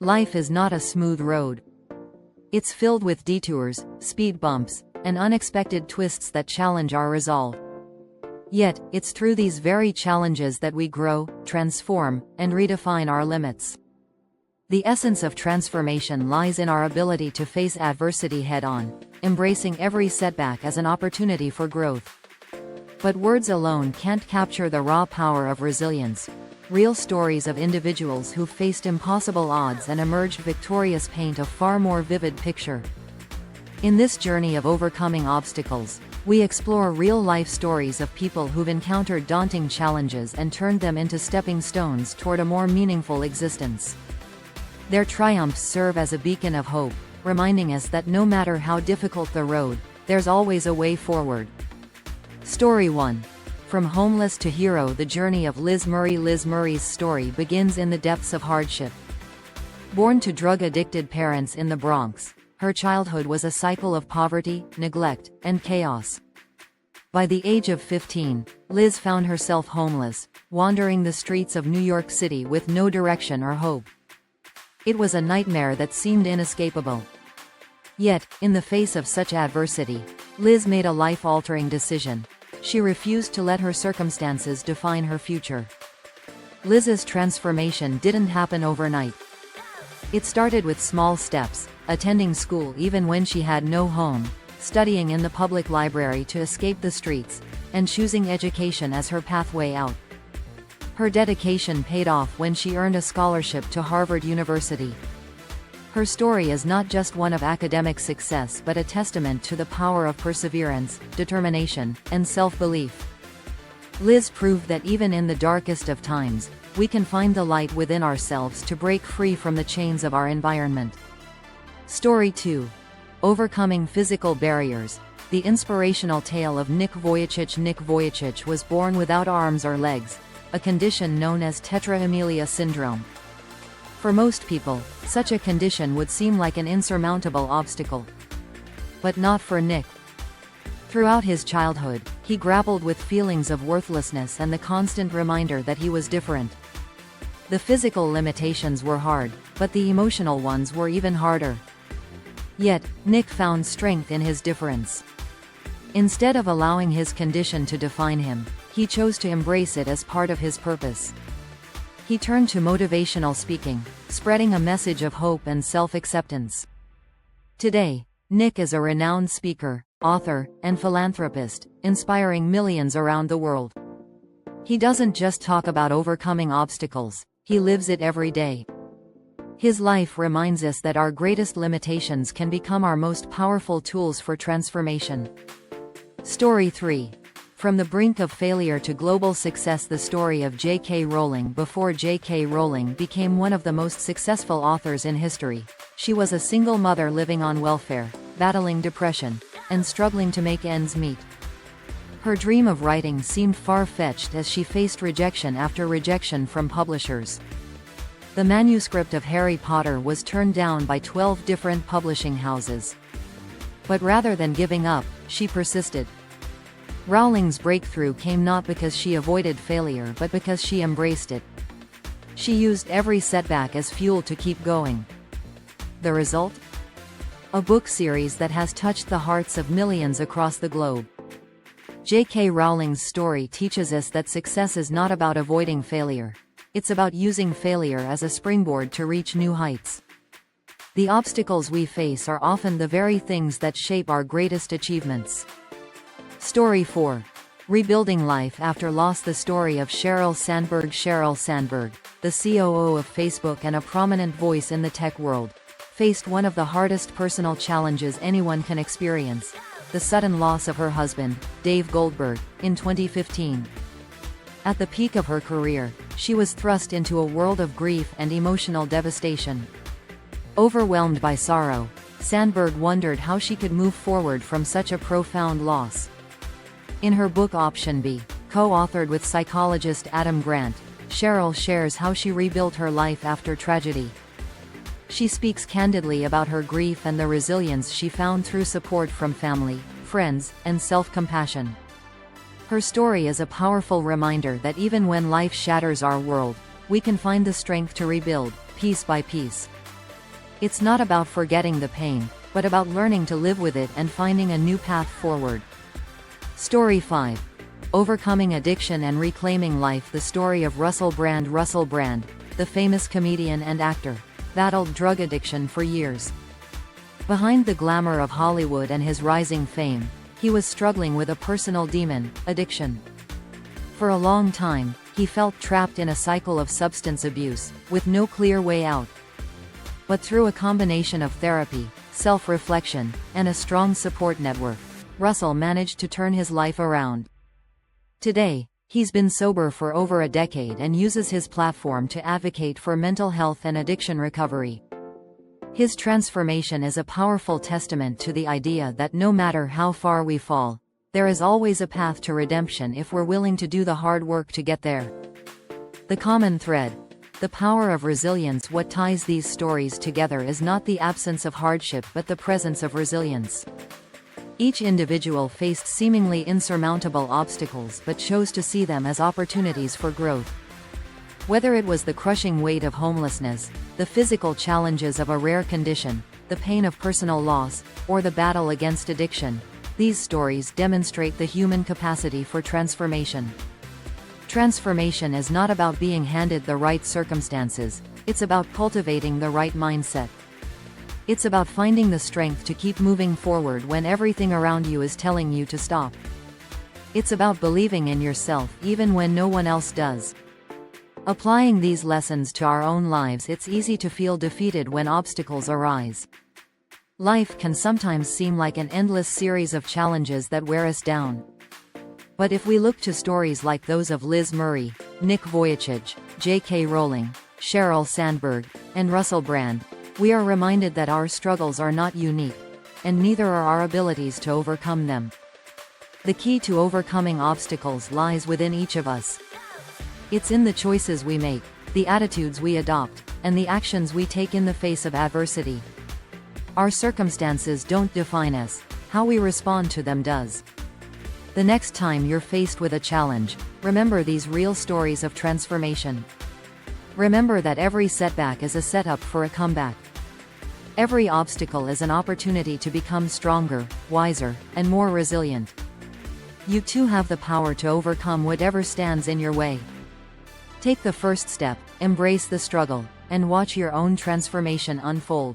Life is not a smooth road. It's filled with detours, speed bumps, and unexpected twists that challenge our resolve. Yet, it's through these very challenges that we grow, transform, and redefine our limits. The essence of transformation lies in our ability to face adversity head-on, embracing every setback as an opportunity for growth. But words alone can't capture the raw power of resilience. Real stories of individuals who faced impossible odds and emerged victorious paint a far more vivid picture. In this journey of overcoming obstacles, we explore real-life stories of people who've encountered daunting challenges and turned them into stepping stones toward a more meaningful existence. Their triumphs serve as a beacon of hope, reminding us that no matter how difficult the road, there's always a way forward. Story 1. From homeless to hero. The journey of Liz Murray. Liz Murray's story begins in the depths of hardship. Born to drug-addicted parents in the Bronx, her childhood was a cycle of poverty, neglect, and chaos. By the age of 15, Liz found herself homeless, wandering the streets of New York City with no direction or hope. It was a nightmare that seemed inescapable. Yet, in the face of such adversity, Liz made a life-altering decision. She refused to let her circumstances define her future. Liz's transformation didn't happen overnight. It started with small steps, attending school even when she had no home, studying in the public library to escape the streets, and choosing education as her pathway out. Her dedication paid off when she earned a scholarship to Harvard University. Her story is not just one of academic success but a testament to the power of perseverance, determination, and self-belief. Liz proved that even in the darkest of times, we can find the light within ourselves to break free from the chains of our environment. Story 2. Overcoming physical barriers. The inspirational tale of Nick Vujicic. Nick Vujicic was born without arms or legs, a condition known as tetraamelia syndrome. For most people, such a condition would seem like an insurmountable obstacle. But not for Nick. Throughout his childhood, he grappled with feelings of worthlessness and the constant reminder that he was different. The physical limitations were hard, but the emotional ones were even harder. Yet, Nick found strength in his difference. Instead of allowing his condition to define him, he chose to embrace it as part of his purpose. He turned to motivational speaking, spreading a message of hope and self-acceptance. Today, Nick is a renowned speaker, author, and philanthropist, inspiring millions around the world. He doesn't just talk about overcoming obstacles, he lives it every day. His life reminds us that our greatest limitations can become our most powerful tools for transformation. Story 3. From the brink of failure to global success. The story of J.K. Rowling. Before J.K. Rowling became one of the most successful authors in history, she was a single mother living on welfare, battling depression, and struggling to make ends meet. Her dream of writing seemed far-fetched as she faced rejection after rejection from publishers. The manuscript of Harry Potter was turned down by 12 different publishing houses. But rather than giving up, she persisted. Rowling's breakthrough came not because she avoided failure but because she embraced it. She used every setback as fuel to keep going. The result? A book series that has touched the hearts of millions across the globe. J.K. Rowling's story teaches us that success is not about avoiding failure. It's about using failure as a springboard to reach new heights. The obstacles we face are often the very things that shape our greatest achievements. Story 4. Rebuilding life after loss. The story of Sheryl Sandberg. Sheryl Sandberg, the COO of Facebook and a prominent voice in the tech world, faced one of the hardest personal challenges anyone can experience: the sudden loss of her husband, Dave Goldberg, in 2015. At the peak of her career, she was thrust into a world of grief and emotional devastation. Overwhelmed by sorrow, Sandberg wondered how she could move forward from such a profound loss. In her book Option B, co-authored with psychologist Adam Grant, Sheryl shares how she rebuilt her life after tragedy. She speaks candidly about her grief and the resilience she found through support from family, friends, and self-compassion. Her story is a powerful reminder that even when life shatters our world, we can find the strength to rebuild, piece by piece. It's not about forgetting the pain, but about learning to live with it and finding a new path forward. Story 5. Overcoming Addiction and Reclaiming Life. The story of Russell Brand. Russell Brand, the famous comedian and actor, battled drug addiction for years. Behind the glamour of Hollywood and his rising fame, he was struggling with a personal demon, addiction. For a long time, he felt trapped in a cycle of substance abuse, with no clear way out. But through a combination of therapy, self-reflection, and a strong support network, Russell managed to turn his life around. Today, he's been sober for over a decade and uses his platform to advocate for mental health and addiction recovery. His transformation is a powerful testament to the idea that no matter how far we fall, there is always a path to redemption if we're willing to do the hard work to get there. The common thread, the power of resilience. What ties these stories together is not the absence of hardship but the presence of resilience. Each individual faced seemingly insurmountable obstacles but chose to see them as opportunities for growth. Whether it was the crushing weight of homelessness, the physical challenges of a rare condition, the pain of personal loss, or the battle against addiction, these stories demonstrate the human capacity for transformation. Transformation is not about being handed the right circumstances, it's about cultivating the right mindset. It's about finding the strength to keep moving forward when everything around you is telling you to stop. It's about believing in yourself even when no one else does. Applying these lessons to our own lives, it's easy to feel defeated when obstacles arise. Life can sometimes seem like an endless series of challenges that wear us down. But if we look to stories like those of Liz Murray, Nick Vujicic, J.K. Rowling, Sheryl Sandberg, and Russell Brand, we are reminded that our struggles are not unique, and neither are our abilities to overcome them. The key to overcoming obstacles lies within each of us. It's in the choices we make, the attitudes we adopt, and the actions we take in the face of adversity. Our circumstances don't define us, how we respond to them does. The next time you're faced with a challenge, remember these real stories of transformation. Remember that every setback is a setup for a comeback. Every obstacle is an opportunity to become stronger, wiser, and more resilient. You too have the power to overcome whatever stands in your way. Take the first step, embrace the struggle, and watch your own transformation unfold.